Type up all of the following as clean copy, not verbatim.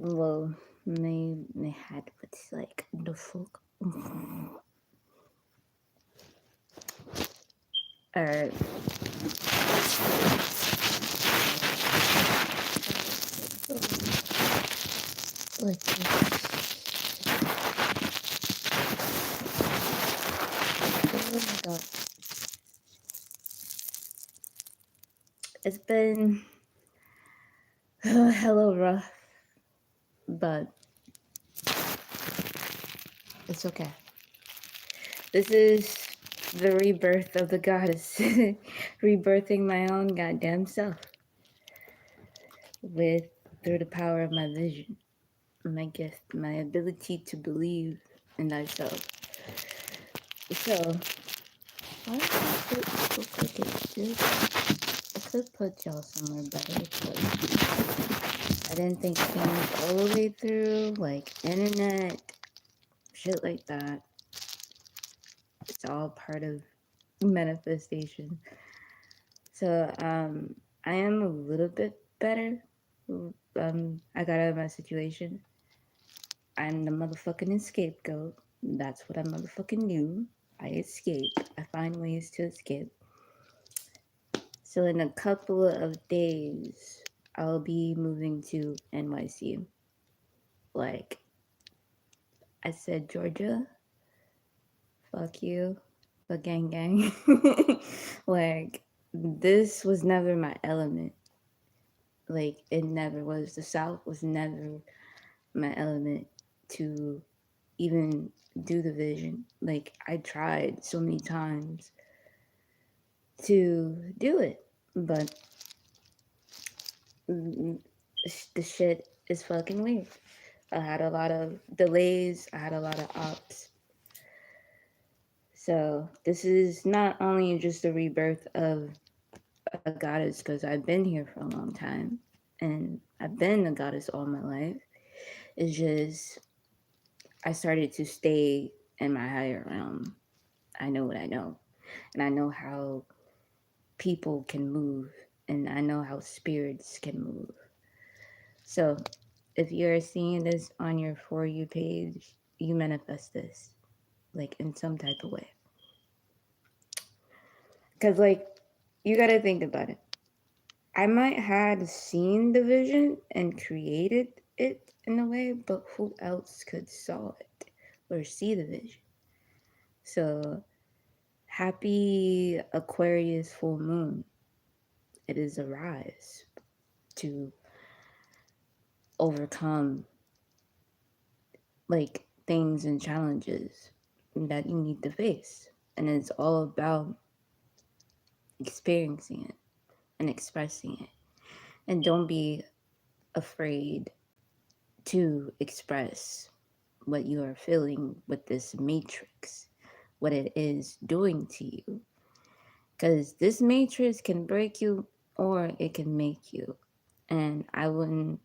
Well, they had what's like the fuck. Or like oh my god, it's been hella rough, but it's okay. This is the rebirth of the goddess, rebirthing my own goddamn self with through the power of my vision, my gift, my ability to believe in thyself. So, why did I look like it did? I could put y'all somewhere better, but I didn't think it came all the way through, like internet, shit like that. It's all part of manifestation. So, I am a little bit better. I got out of my situation. I'm the motherfucking scapegoat. That's what I motherfucking do. I escape. I find ways to escape. So in a couple of days, I'll be moving to NYC. Like I said, Georgia, fuck you, fuck gang gang. Like this was never my element. Like it never was. The South was never my element to even do the vision. Like I tried so many times to do it, but the shit is fucking weird. I had a lot of delays. I had a lot of ops. So this is not only just a rebirth of a goddess because I've been here for a long time and I've been a goddess all my life. It's just I started to stay in my higher realm. I know what I know. And I know how people can move. And I know how spirits can move. So if you're seeing this on your For You page, you manifest this, like in some type of way. Because, like, you got to think about it. I might have seen the vision and created it in a way, but who else could saw it or see the vision? So, happy Aquarius full moon. It is a rise to overcome like things and challenges that you need to face. And it's all about experiencing it and expressing it. And don't be afraid to express what you are feeling with this matrix, what it is doing to you. Because this matrix can break you or it can make you. And I wouldn't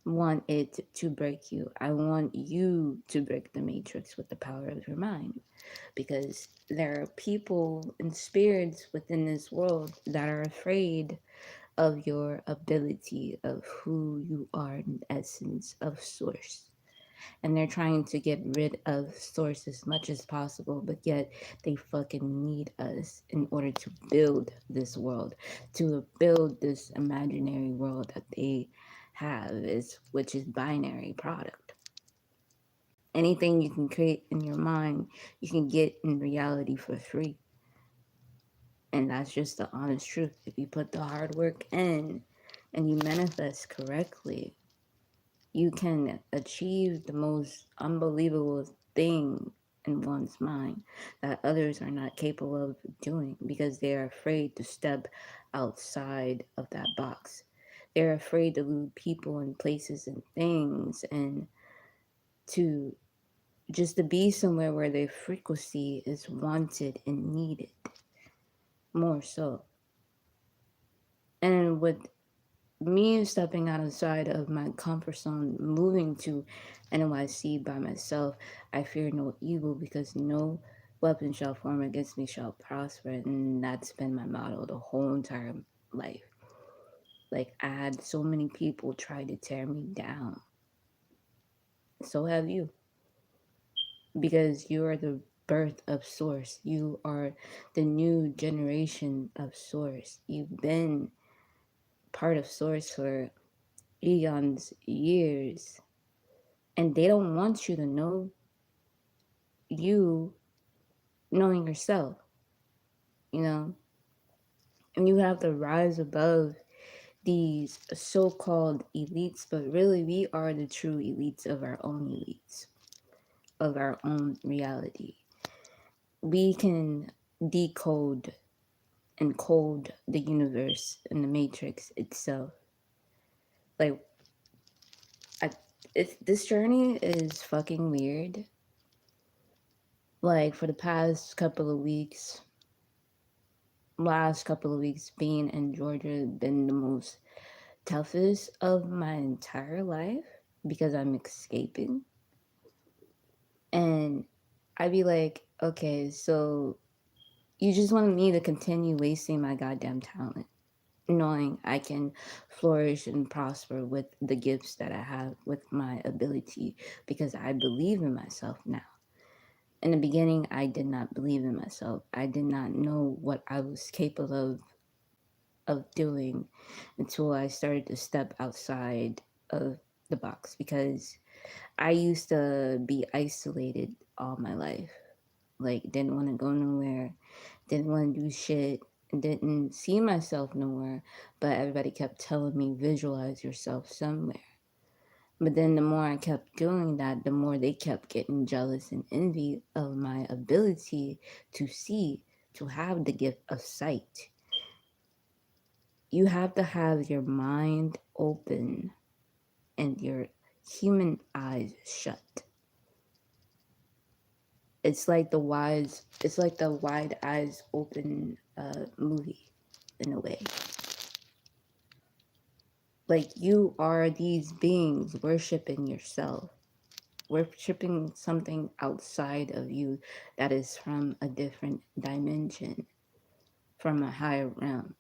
want it to break you. I want you to break the matrix with the power of your mind. Because there are people and spirits within this world that are afraid of your ability, of who you are in essence, of source. And they're trying to get rid of source as much as possible, but yet they fucking need us in order to build this world, to build this imaginary world that they have, is which is binary product. Anything you can create in your mind, you can get in reality for free. And that's just the honest truth. If you put the hard work in and you manifest correctly, you can achieve the most unbelievable thing in one's mind that others are not capable of doing because they are afraid to step outside of that box. They're afraid to lose people and places and things and to just to be somewhere where their frequency is wanted and needed more so. And with me stepping outside of my comfort zone, moving to NYC by myself, I fear no evil because no weapon shall form against me shall prosper. And that's been my motto the whole entire life. Like, I had so many people try to tear me down. So have you. Because you are the birth of Source. You are the new generation of Source. You've been part of Source for eons, years. And they don't want you to know you knowing yourself, you know? And you have to rise above these so-called elites, but really we are the true elites of our own elites, of our own reality. We can decode and code the universe and the matrix itself. Like, I, this journey is fucking weird. Like, for the past couple of weeks, last couple of weeks being in Georgia been the most toughest of my entire life because I'm escaping. And I'd be like, okay, so you just want me to continue wasting my goddamn talent, knowing I can flourish and prosper with the gifts that I have, with my ability, because I believe in myself now. In the beginning, I did not believe in myself. I did not know what I was capable of doing until I started to step outside of the box, because I used to be isolated all my life. Like, didn't want to go nowhere, didn't want to do shit, didn't see myself nowhere, but everybody kept telling me, visualize yourself somewhere. But then the more I kept doing that, the more they kept getting jealous and envy of my ability to see, to have the gift of sight. You have to have your mind open and your human eyes shut. It's like the wide eyes open movie in a way. Like, you are these beings worshiping yourself, worshiping something outside of you that is from a different dimension, from a higher realm.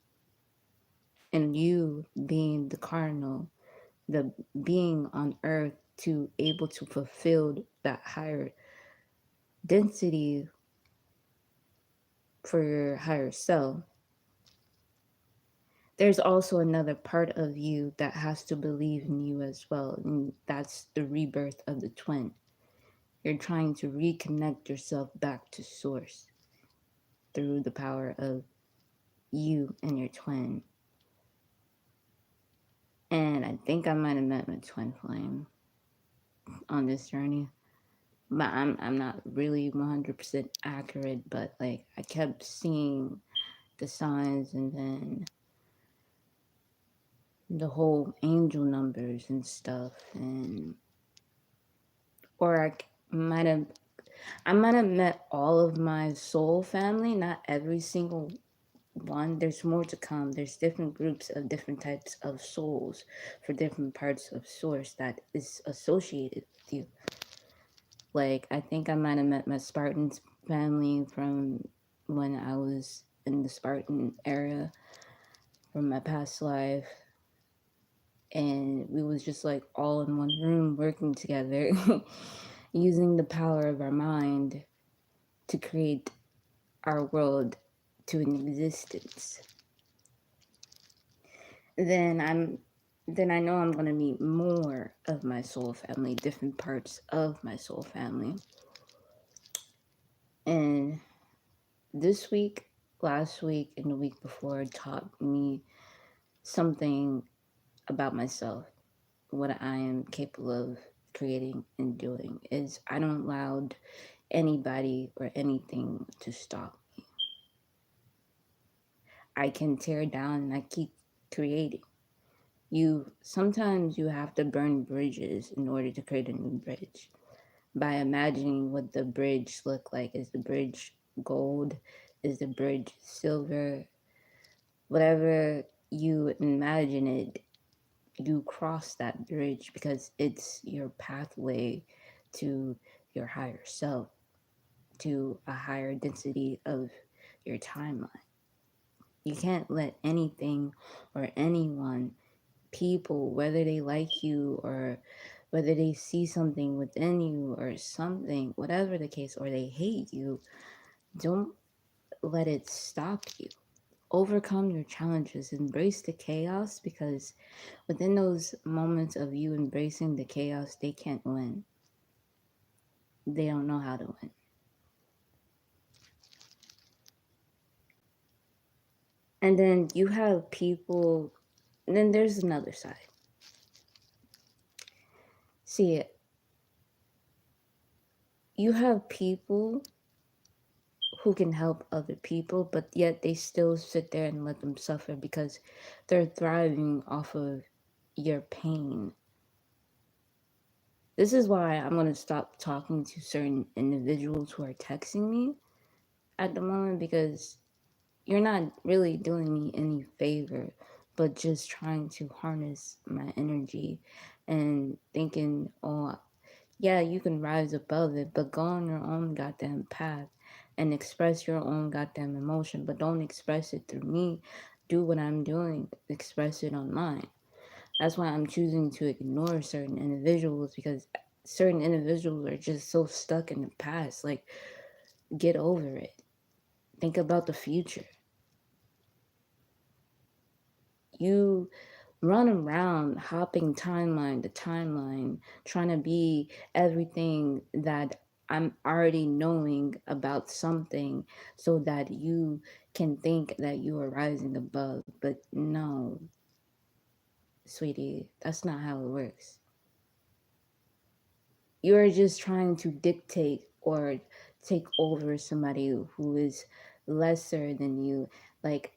And you being the cardinal, the being on earth to able to fulfill that higher density for your higher self. There's also another part of you that has to believe in you as well, and that's the rebirth of the twin. You're trying to reconnect yourself back to source through the power of you and your twin. And I think I might have met my twin flame on this journey, but I'm not really 100% accurate, but like, I kept seeing the signs, and then the whole angel numbers and stuff, and or I might have met all of my soul family, not every single one. There's more to come. There's different groups of different types of souls for different parts of source that is associated with you. Like, I think I might have met my Spartans family from when I was in the Spartan era from my past life. And we was just like all in one room working together, using the power of our mind to create our world to an existence. Then I know I'm gonna meet more of my soul family, different parts of my soul family. And this week, last week, and the week before taught me something about myself, what I am capable of creating and doing. Is I don't allow anybody or anything to stop me. I can tear down and I keep creating. Sometimes you have to burn bridges in order to create a new bridge. By imagining what the bridge look like. Is the bridge gold? Is the bridge silver? Whatever you imagine it, you cross that bridge because it's your pathway to your higher self, to a higher density of your timeline. You can't let anything or anyone, people, whether they like you or whether they see something within you or something, whatever the case, or they hate you, don't let it stop you. Overcome your challenges, embrace the chaos, because within those moments of you embracing the chaos, they can't win. They don't know how to win. And then you have people, and then there's another side. See, you have people who can help other people, but yet they still sit there and let them suffer because they're thriving off of your pain. This is why I'm going to stop talking to certain individuals who are texting me at the moment, because you're not really doing me any favor, but just trying to harness my energy and thinking, oh, yeah, you can rise above it, but go on your own goddamn path and express your own goddamn emotion, but don't express it through me. Do what I'm doing, express it on mine. That's why I'm choosing to ignore certain individuals, because certain individuals are just so stuck in the past. Like, get over it. Think about the future. You run around hopping timeline to timeline, trying to be everything that I'm already knowing about something so that you can think that you are rising above. But no, sweetie, that's not how it works. You're just trying to dictate or take over somebody who is lesser than you. Like,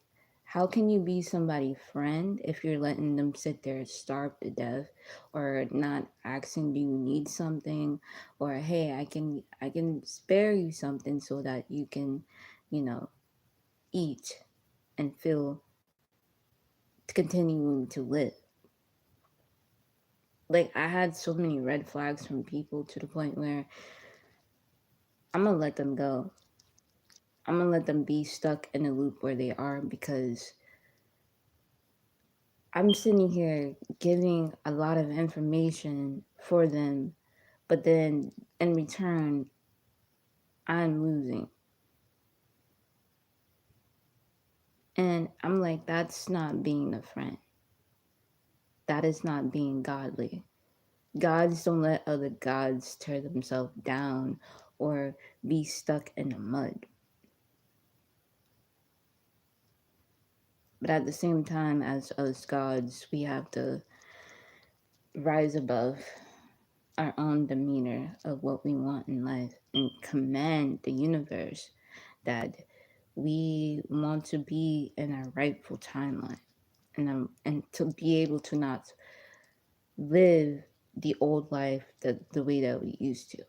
how can you be somebody's friend if you're letting them sit there and starve to death, or not asking, do you need something, or hey, I can spare you something so that you can, you know, eat and feel continuing to live. Like, I had so many red flags from people to the point where I'm gonna let them go. I'm gonna let them be stuck in a loop where they are, because I'm sitting here giving a lot of information for them, but then in return, I'm losing. And I'm like, that's not being a friend. That is not being godly. Gods don't let other gods tear themselves down or be stuck in the mud. But at the same time, as us gods, we have to rise above our own demeanor of what we want in life and command the universe that we want to be in our rightful timeline, and to be able to not live the old life the way that we used to.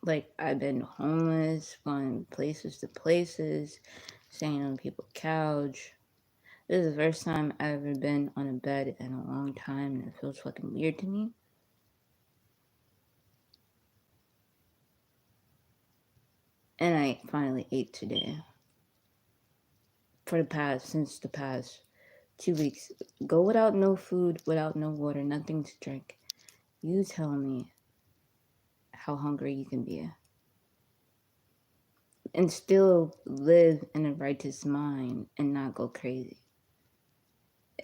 Like, I've been homeless, going places to places, staying on people's couch. This is the first time I've ever been on a bed in a long time, and it feels fucking weird to me. And I finally ate today. Since the past 2 weeks, go without no food, without no water, nothing to drink. You tell me how hungry you can be. And still live in a righteous mind and not go crazy.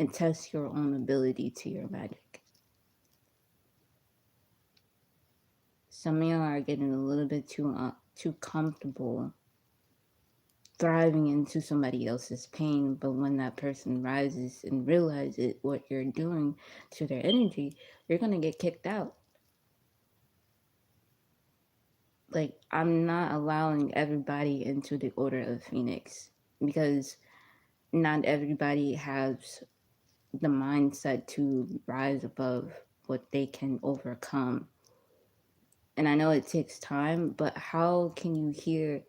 And test your own ability to your magic. Some of y'all are getting a little bit too comfortable thriving into somebody else's pain, but when that person rises and realizes what you're doing to their energy, you're gonna get kicked out. Like, I'm not allowing everybody into the Order of Phoenix, because not everybody has the mindset to rise above what they can overcome. And I know it takes time, but how can you hear?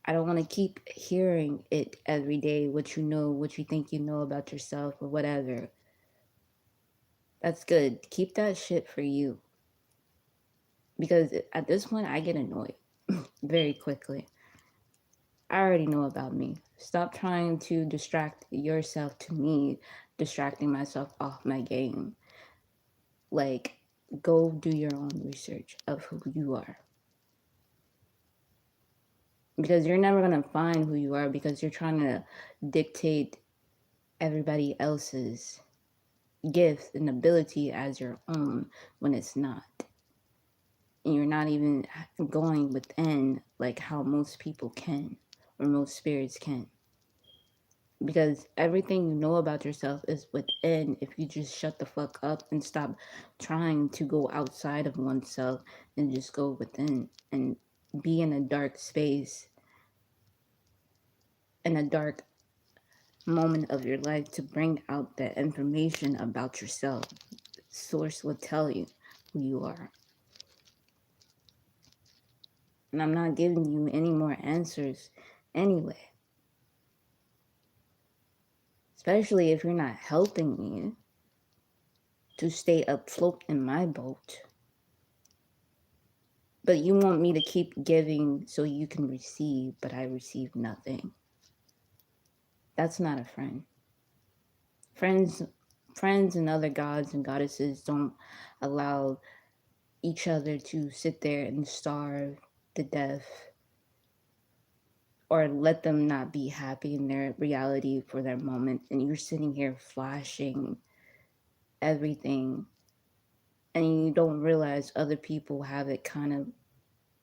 I don't want to keep hearing it every day, what you know, what you think you know about yourself, or whatever. That's good. Keep that shit for you. Because at this point, I get annoyed very quickly. I already know about me. Stop trying to distract yourself to me, distracting myself off my game. Like, go do your own research of who you are. Because you're never going to find who you are because you're trying to dictate everybody else's gift and ability as your own when it's not. And you're not even going within like how most people can or most spirits can. Because everything you know about yourself is within if you just shut the fuck up and stop trying to go outside of oneself and just go within and be in a dark space, in a dark moment of your life to bring out that information about yourself. Source will tell you who you are. And I'm not giving you any more answers anyway. Especially if you're not helping me to stay afloat in my boat. But you want me to keep giving so you can receive, but I receive nothing. That's not a friend. Friends and other gods and goddesses don't allow each other to sit there and starve to death or let them not be happy in their reality for their moment. And you're sitting here flashing everything and you don't realize other people have it kind of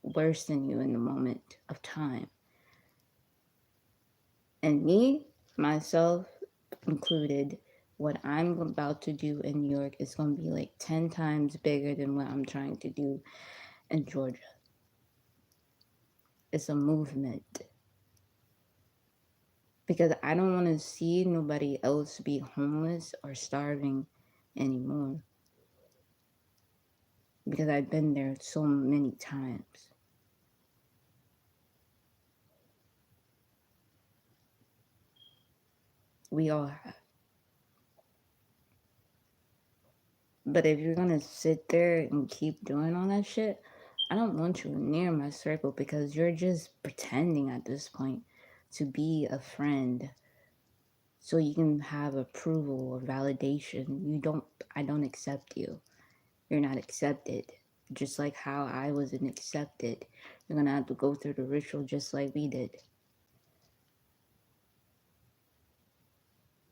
worse than you in the moment of time. And me, myself included, what I'm about to do in New York is going to be like 10 times bigger than what I'm trying to do in Georgia. It's a movement. Because I don't want to see nobody else be homeless or starving anymore. Because I've been there so many times. We all have. But if you're going to sit there and keep doing all that shit, I don't want you near my circle because you're just pretending at this point to be a friend so you can have approval or validation. I don't accept you. You're not accepted. Just like how I wasn't accepted. You're going to have to go through the ritual just like we did.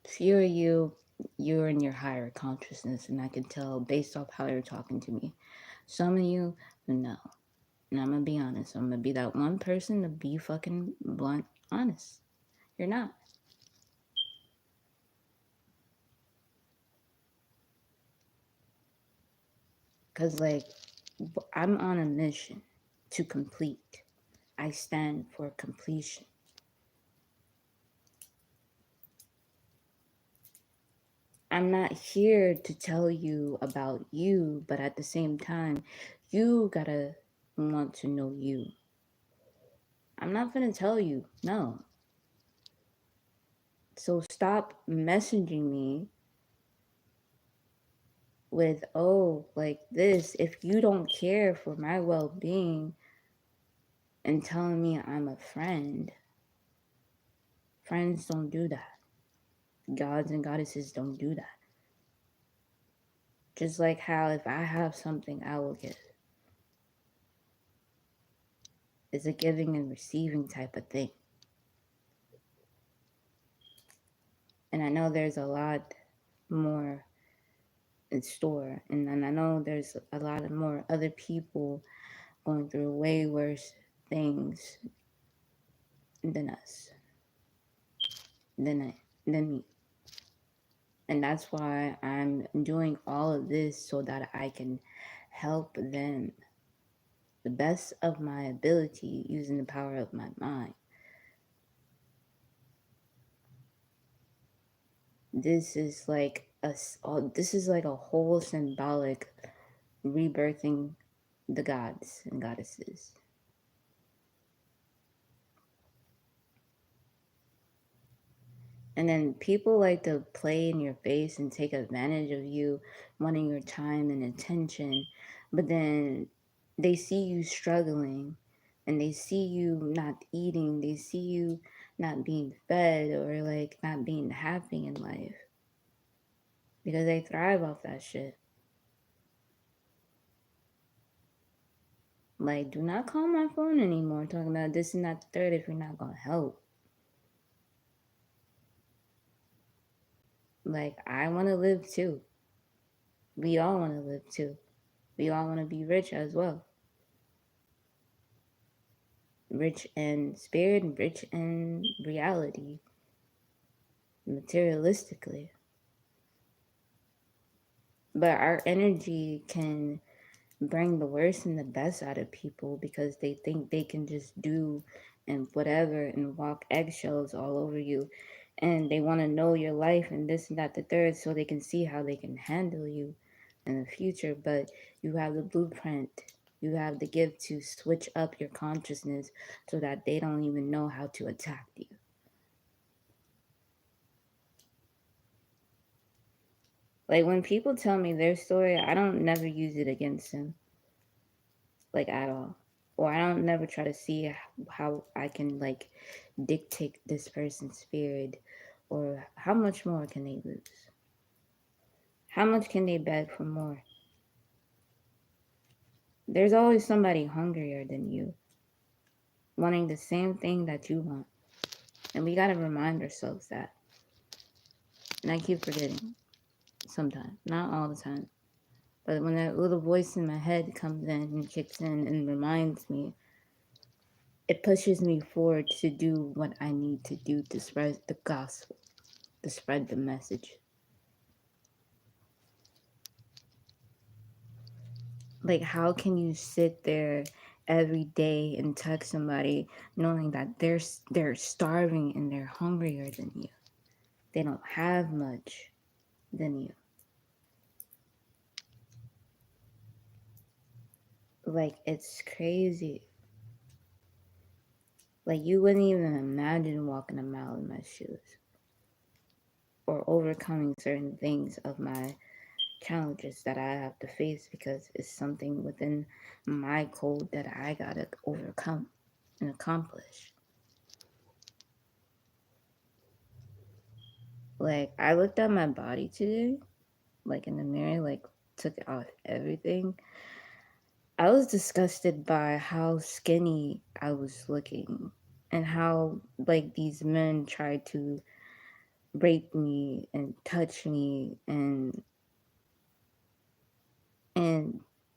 Few of you're in your higher consciousness, and I can tell based off how you're talking to me. Some of you, no. And I'm gonna be honest. I'm gonna be that one person to be fucking blunt honest. You're not. Because, like, I'm on a mission to complete. I stand for completion. I'm not here to tell you about you, but at the same time, you gotta want to know you. I'm not gonna tell you, no. So stop messaging me with, oh, like this. If you don't care for my well being and telling me I'm a friend, friends don't do that. Gods and goddesses don't do that. Just like how if I have something, I will give. It's a giving and receiving type of thing. And I know there's a lot more in store. And then I know there's a lot of more other people going through way worse things than us, than me. And that's why I'm doing all of this so that I can help them the best of my ability using the power of my mind. This is like a whole symbolic rebirthing the gods and goddesses. And then people like to play in your face and take advantage of you, wanting your time and attention, but then they see you struggling and they see you not eating, they see you not being fed or like not being happy in life because they thrive off that shit. Like, do not call my phone anymore talking about this and that the third if you're not gonna help. Like, I want to live too. We all want to live too. We all want to be rich as well. Rich in spirit, rich in reality, materialistically. But our energy can bring the worst and the best out of people because they think they can just do and whatever and walk eggshells all over you. And they want to know your life and this and that, the third, so they can see how they can handle you in the future. But you have the blueprint. You have the gift to switch up your consciousness so that they don't even know how to attack you. Like when people tell me their story, I don't never use it against them, like at all. Or I don't never try to see how I can like dictate this person's spirit or how much more can they lose? How much can they beg for more? There's always somebody hungrier than you, wanting the same thing that you want. And we gotta remind ourselves that. And I keep forgetting sometimes, not all the time. But when that little voice in my head comes in and kicks in and reminds me, it pushes me forward to do what I need to do to spread the gospel, to spread the message. Like, how can you sit there every day and text somebody knowing that they're starving and they're hungrier than you? They don't have much than you. Like, it's crazy. Like, you wouldn't even imagine walking a mile in my shoes or overcoming certain things of my challenges that I have to face because it's something within my code that I gotta overcome and accomplish. Like, I looked at my body today, like in the mirror, like took off everything. I was disgusted by how skinny I was looking and how like these men tried to rape me and touch me and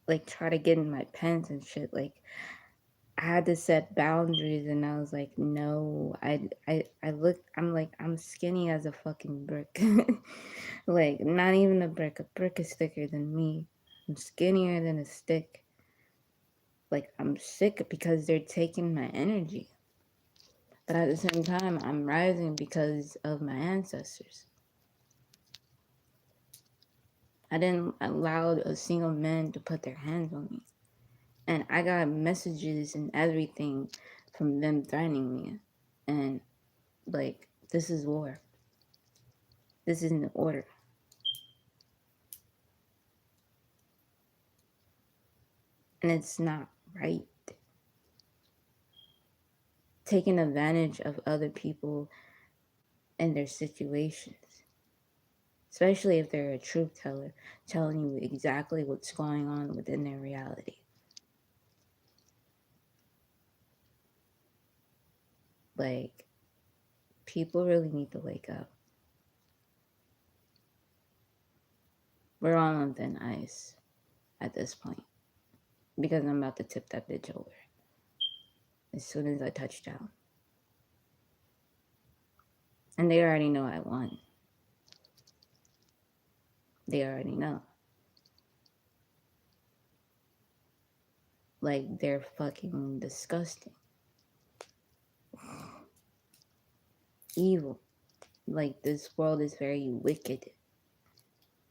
like try to get in my pants and shit. Like I had to set boundaries and I was like, no, I'm like, I'm skinny as a fucking brick. Like, not even a brick is thicker than me. I'm skinnier than a stick. Like, I'm sick because they're taking my energy. But at the same time, I'm rising because of my ancestors. I didn't allow a single man to put their hands on me. And I got messages and everything from them threatening me. And like, this is war. This isn't order. And it's not right. Taking advantage of other people and their situations, especially if they're a truth teller, telling you exactly what's going on within their reality. Like, people really need to wake up. We're all on thin ice at this point because I'm about to tip that bitch over as soon as I touch down. And they already know I won. They already know. Like, they're fucking disgusting. Evil. Like, this world is very wicked.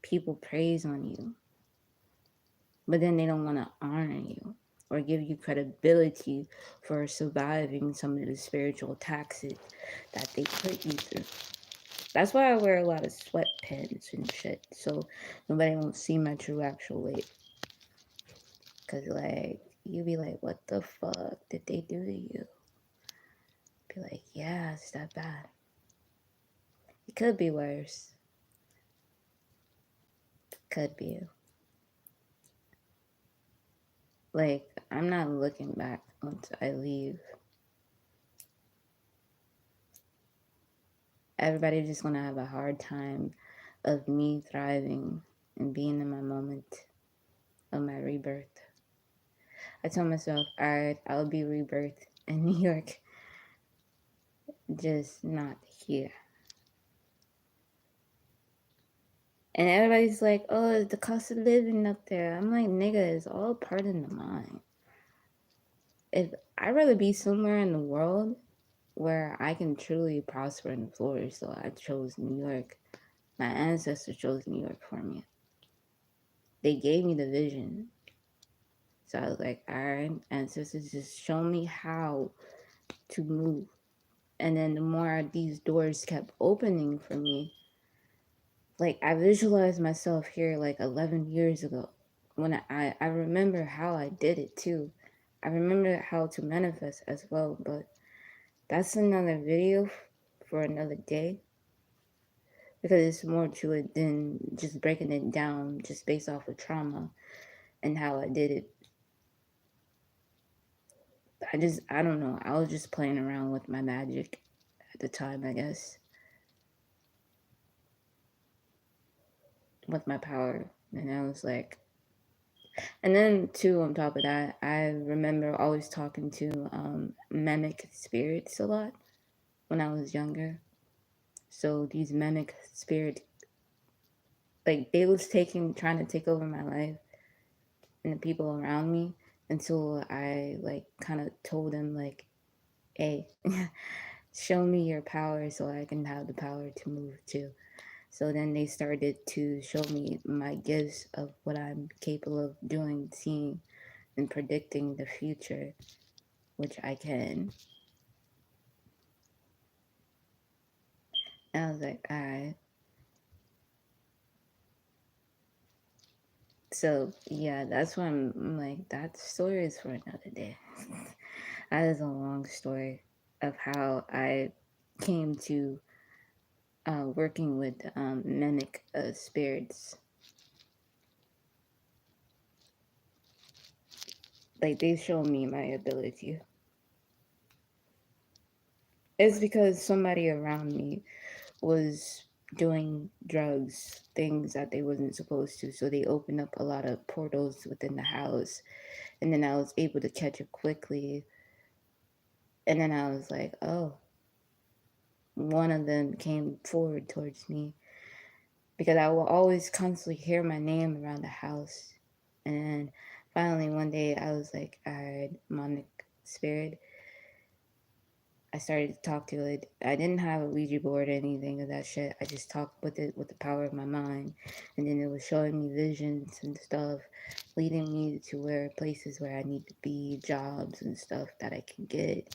People praise on you, but then they don't want to honor you or give you credibility for surviving some of the spiritual taxes that they put you through. That's why I wear a lot of sweatpants and shit, so nobody won't see my true actual weight. Because, like, you be like, what the fuck did they do to you? Be like, yeah, it's that bad. It could be worse. Could be. Like, I'm not looking back once I leave. Everybody's just gonna have a hard time of me thriving and being in my moment of my rebirth. I told myself, alright, I'll be rebirthed in New York, just not here. And everybody's like, oh, the cost of living up there. I'm like, nigga, it's all part of the mind. If I'd rather be somewhere in the world where I can truly prosper and flourish, so I chose New York. My ancestors chose New York for me. They gave me the vision. So I was like, all right, ancestors, just show me how to move. And then the more these doors kept opening for me, like I visualized myself here like 11 years ago. When I remember how I did it too. I remember how to manifest as well, but that's another video for another day. Because it's more to it than just breaking it down just based off of trauma and how I did it. I don't know. I was just playing around with my magic at the time, I guess. With my power. And I was like, and then too, on top of that, I remember always talking to mimic spirits a lot when I was younger. So these mimic spirits, like they was trying to take over my life and the people around me until I like kind of told them like, hey, show me your power so I can have the power to move too. So then they started to show me my gifts of what I'm capable of doing, seeing, and predicting the future, which I can. And I was like, all right. So yeah, that's why I'm like, that story is for another day. That is a long story of how I came to working with mimic spirits. Like they show me my ability. It's because somebody around me was doing drugs, things that they wasn't supposed to. So they opened up a lot of portals within the house. And then I was able to catch it quickly. And then I was like, oh, one of them came forward towards me because I will always constantly hear my name around the house. And then finally one day I was like, all right, demonic spirit. I started to talk to it. I didn't have a Ouija board or anything of that shit. I just talked with it with the power of my mind. And then it was showing me visions and stuff, leading me to places where I need to be, jobs and stuff that I can get,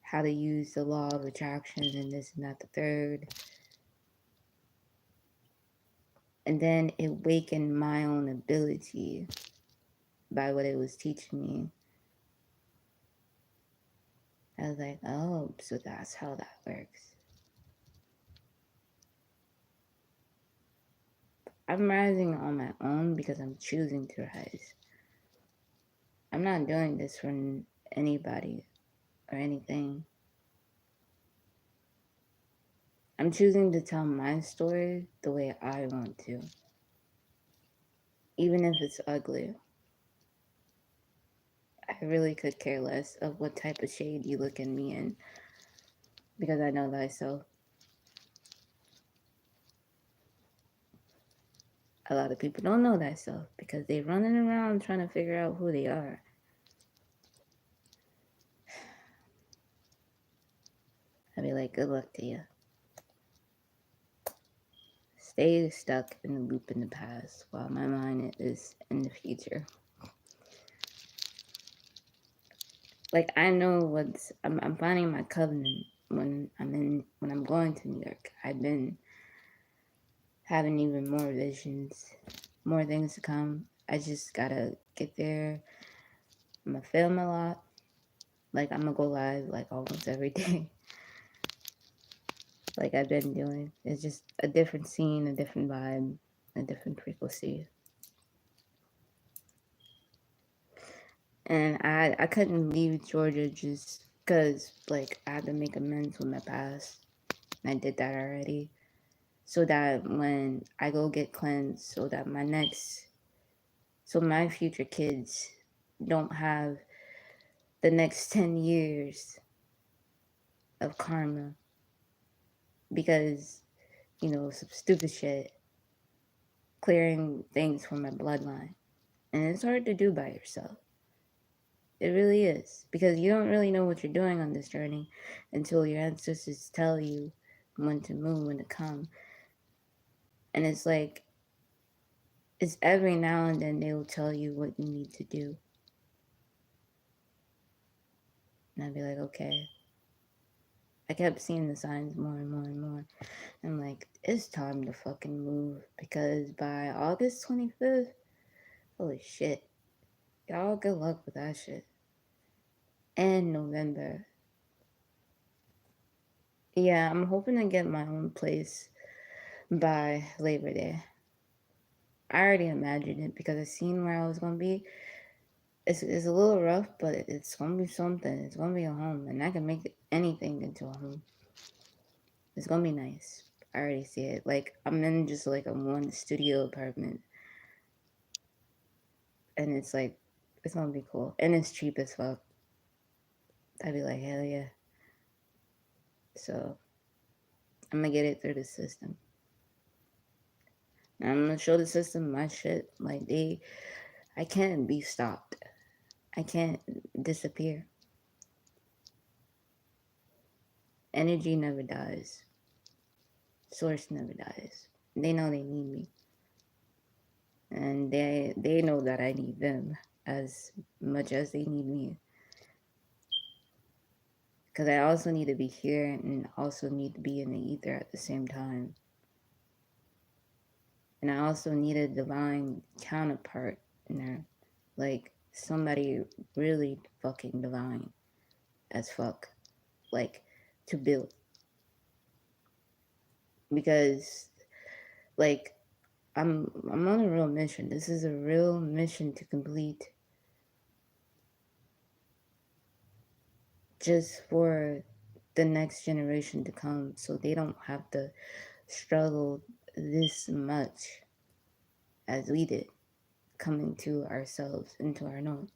how to use the law of attraction and this and that, the third. And then it awakened my own ability by what it was teaching me. I was like, oh, so that's how that works. I'm rising on my own because I'm choosing to rise. I'm not doing this for anybody or anything. I'm choosing to tell my story the way I want to. Even if it's ugly. I really could care less of what type of shade you look at me in. Because I know thyself. A lot of people don't know thyself because they're running around trying to figure out who they are. I'd be like, good luck to you. Stay stuck in the loop in the past while my mind is in the future. Like I know I'm finding my covenant when I'm going to New York. I've been having even more visions, more things to come. I just gotta get there, I'm gonna film a lot. Like, I'm gonna go live like almost every day. Like I've been doing. It's just a different scene, a different vibe, a different frequency. And I couldn't leave Georgia just because, like, I had to make amends with my past. And I did that already. So that when I go get cleansed, so that my future kids don't have the next 10 years of karma because, some stupid shit, clearing things from my bloodline. And it's hard to do by yourself. It really is. Because you don't really know what you're doing on this journey until your ancestors tell you when to move, when to come. And it's like, it's every now and then they will tell you what you need to do. And I'd be like, okay. I kept seeing the signs more and more and more. I'm like, it's time to fucking move. Because by August 25th, holy shit. Y'all good luck with that shit. And November. Yeah, I'm hoping to get my own place by Labor Day. I already imagined it because I seen where I was gonna be. It's a little rough, but it's gonna be something. It's gonna be a home, and I can make anything into a home. It's gonna be nice. I already see it. Like, I'm in just like a one studio apartment, and it's like, it's gonna be cool, and it's cheap as fuck. I'd be like, hell yeah. So I'm gonna get it through the system. And I'm gonna show the system my shit. Like, I can't be stopped. I can't disappear. Energy never dies. Source never dies. They know they need me. And they know that I need them as much as they need me. Because I also need to be here and also need to be in the ether at the same time. And I also need a divine counterpart in there. Like, somebody really fucking divine as fuck. Like, to build. Because, like, I'm on a real mission. This is a real mission to complete. Just for the next generation to come, so they don't have to struggle this much as we did, coming to ourselves, into our known.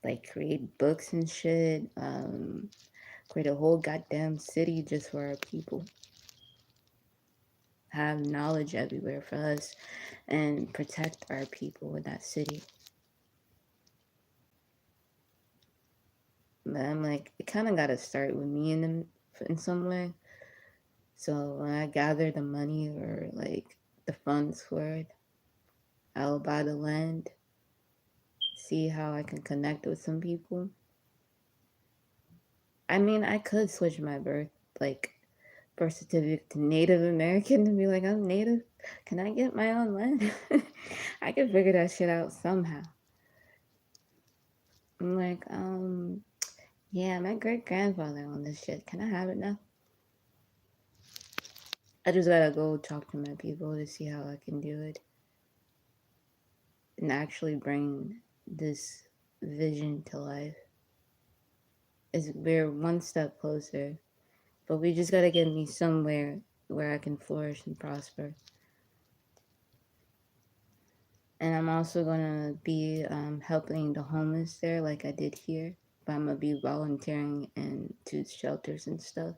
Like, create books and shit, create a whole goddamn city just for our people. Have knowledge everywhere for us and protect our people in that city. But I'm like, it kind of got to start with me in some way. So when I gather the money or like the funds for it, I'll buy the land, see how I can connect with some people. I mean, I could switch my birth certificate to Native American and be like, I'm Native. Can I get my own land? I could figure that shit out somehow. I'm like, yeah, my great grandfather owned this shit. Can I have it now? I just gotta go talk to my people to see how I can do it and actually bring this vision to life. We're one step closer, but we just gotta get me somewhere where I can flourish and prosper. And I'm also gonna be helping the homeless there, like I did here. But I'm gonna be volunteering into shelters and stuff.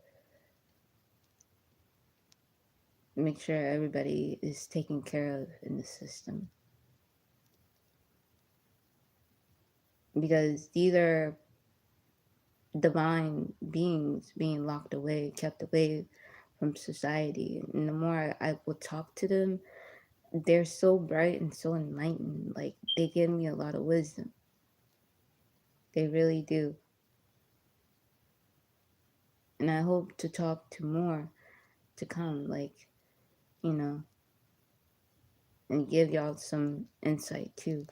Make sure everybody is taken care of in the system. Because these are divine beings being locked away, kept away from society. And the more I will talk to them, they're so bright and so enlightened. Like, they give me a lot of wisdom. They really do. And I hope to talk to more to come, like, and give y'all some insight too.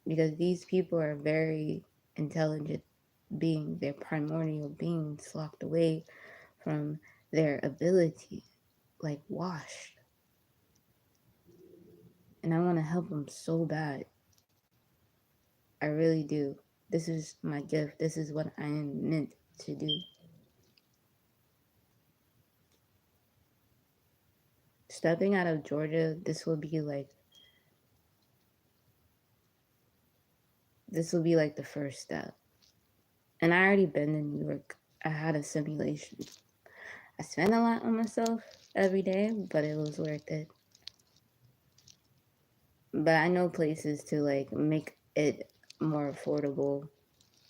because these people are very intelligent beings. They're primordial beings locked away from their ability, like washed. And I want to help them so bad. I really do. This is my gift. This is what I am meant to do. Stepping out of Georgia, this will be like the first step. And I already been in New York. I had a simulation. I spent a lot on myself every day, but it was worth it. But I know places to like make it more affordable,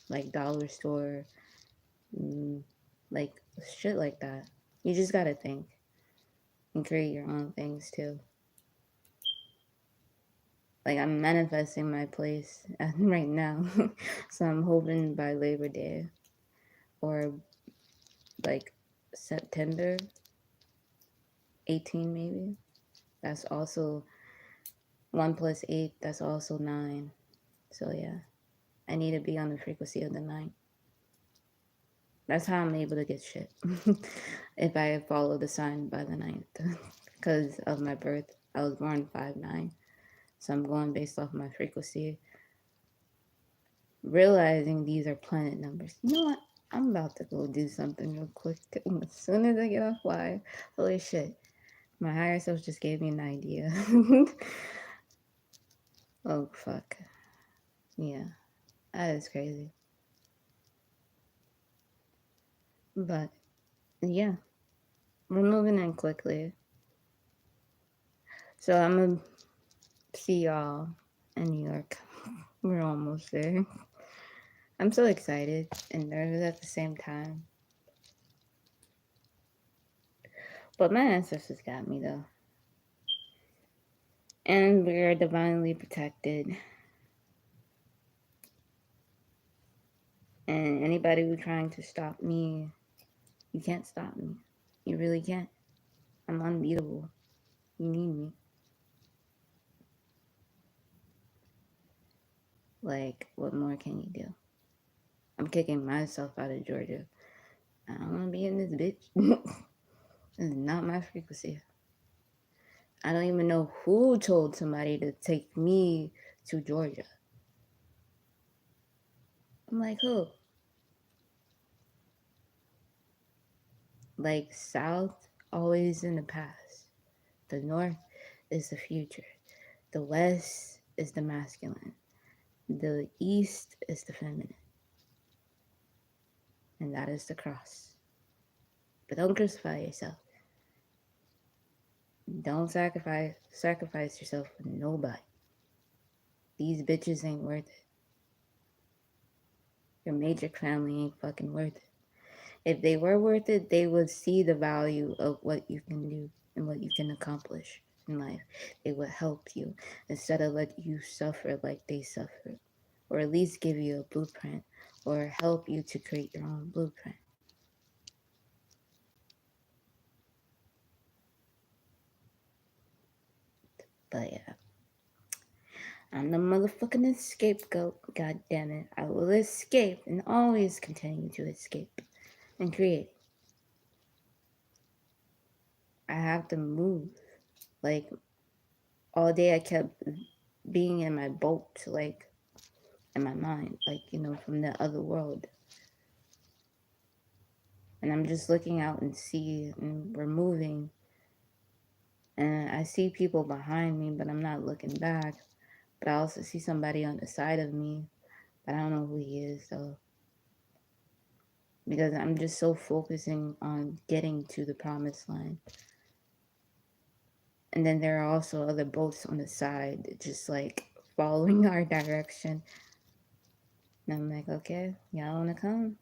like dollar store, like shit like that. You just gotta think and create your own things too. Like I'm manifesting my place right now, so I'm hoping by Labor Day or like September 18 maybe. That's also 1 + 8. That's also 9. So yeah, I need to be on the frequency of the 9. That's how I'm able to get shit. If I follow the sign by the 9th. Because of my birth. I was born 5/9. So I'm going based off my frequency. Realizing these are planet numbers. You know what? I'm about to go do something real quick. As soon as I get off live. Holy shit. My higher self just gave me an idea. Oh, fuck. Yeah. That is crazy. But, yeah. We're moving in quickly. So I'm going to see y'all in New York. We're almost there. I'm so excited and nervous at the same time. But my ancestors got me though. And we are divinely protected. And anybody who's trying to stop me, you can't stop me. You really can't. I'm unbeatable. You need me. Like, what more can you do? I'm kicking myself out of Georgia. I don't want to be in this bitch. This is not my frequency. I don't even know who told somebody to take me to Georgia. I'm like, who? Like, South, always in the past. The North is the future. The West is the masculine. The East is the feminine. And that is the cross. But don't crucify yourself. Don't sacrifice yourself for nobody. These bitches ain't worth it. Your matrix family ain't fucking worth it. If they were worth it, they would see the value of what you can do and what you can accomplish in life. They would help you instead of let you suffer like they suffered. Or at least give you a blueprint or help you to create your own blueprint. But yeah. I'm the motherfucking scapegoat. God damn it. I will escape and always continue to escape and create. I have to move. Like, all day I kept being in my boat, like, in my mind, like, from the other world. And I'm just looking out and see, and we're moving. And I see people behind me, but I'm not looking back. But I also see somebody on the side of me, but I don't know who he is, though. Because I'm just so focusing on getting to the promised land. And then there are also other boats on the side, just like following our direction. And I'm like, okay, y'all wanna come?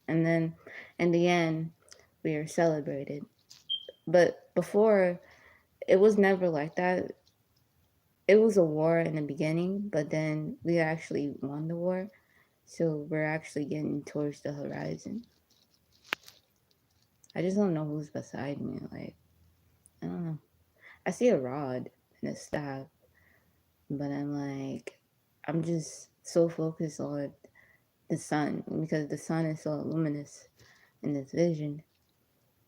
And then in the end, we are celebrated. But before, it was never like that. It was a war in the beginning, but then we actually won the war. So we're actually getting towards the horizon. I just don't know who's beside me. Like, I don't know. I see a rod and a staff, but I'm like, I'm just so focused on the sun because the sun is so luminous in this vision,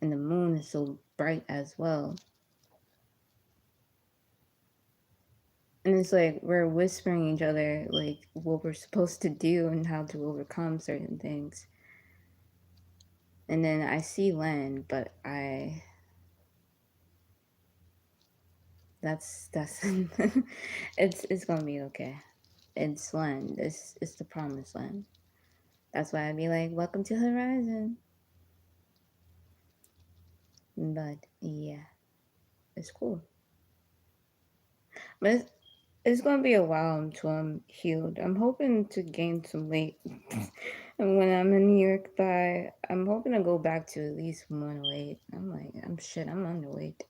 and the moon is so bright as well. And it's like we're whispering each other like what we're supposed to do and how to overcome certain things. And then I see land, but that's it's gonna be okay. It's land. It's the promised land. That's why I'd be like, welcome to Horizon. But yeah, it's cool. But it's gonna be a while until I'm healed. I'm hoping to gain some weight. And when I'm in New York by, I'm hoping to go back to at least 108. I'm underweight.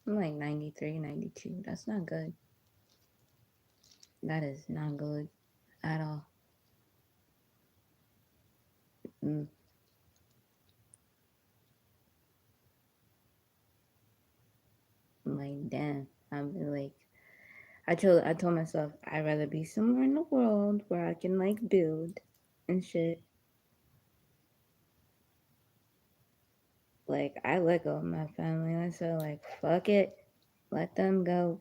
I'm like 93, 92. That's not good. That is not good at all. Mm. I'm like, damn. I'm like, I told myself I'd rather be somewhere in the world where I can like build and shit. Like I let go of my family. I said like, fuck it, let them go.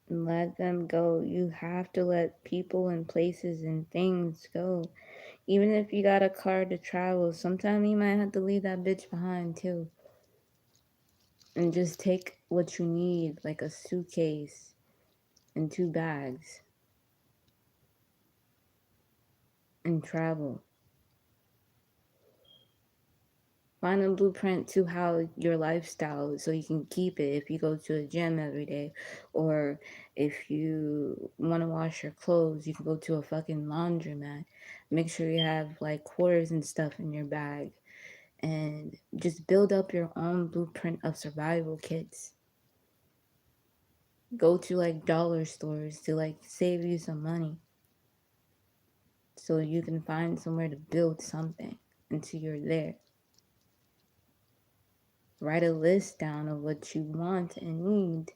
Let them go. You have to let people and places and things go. Even if you got a car to travel, sometimes you might have to leave that bitch behind too. And just take what you need, like a suitcase and 2 bags, and travel. Find a blueprint to how your lifestyle so you can keep it if you go to a gym every day, or if you want to wash your clothes, you can go to a fucking laundromat. Make sure you have like quarters and stuff in your bag, and just build up your own blueprint of survival kits. Go to like dollar stores to like save you some money so you can find somewhere to build something until you're there. Write a list down of what you want and need,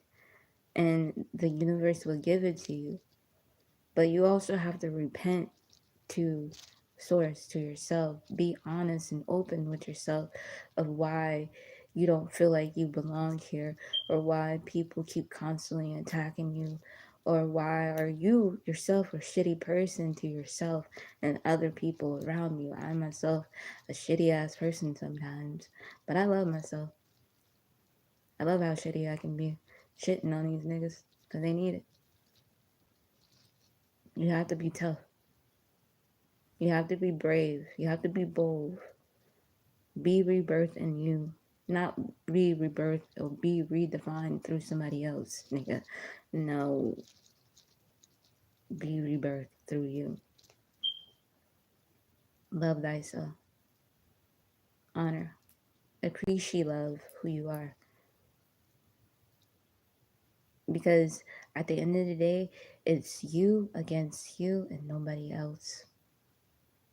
and the universe will give it to you. But you also have to repent to source, to yourself. Be honest and open with yourself of why you don't feel like you belong here, or why people keep constantly attacking you, or why are you yourself a shitty person to yourself and other people around you. I myself a shitty ass person sometimes, but I love myself. I love how shitty I can be shitting on these niggas because they need it. You have to be tough. You have to be brave. You have to be bold. Be rebirth in you. Not be rebirth or be redefined through somebody else, nigga. No. Be rebirth through you. Love thyself. Honor. Appreciate love who you are. Because at the end of the day, it's you against you and nobody else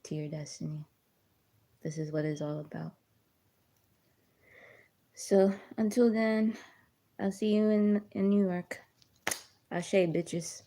to your destiny. This is what it's all about. So until then, I'll see you in New York. Ashe, bitches.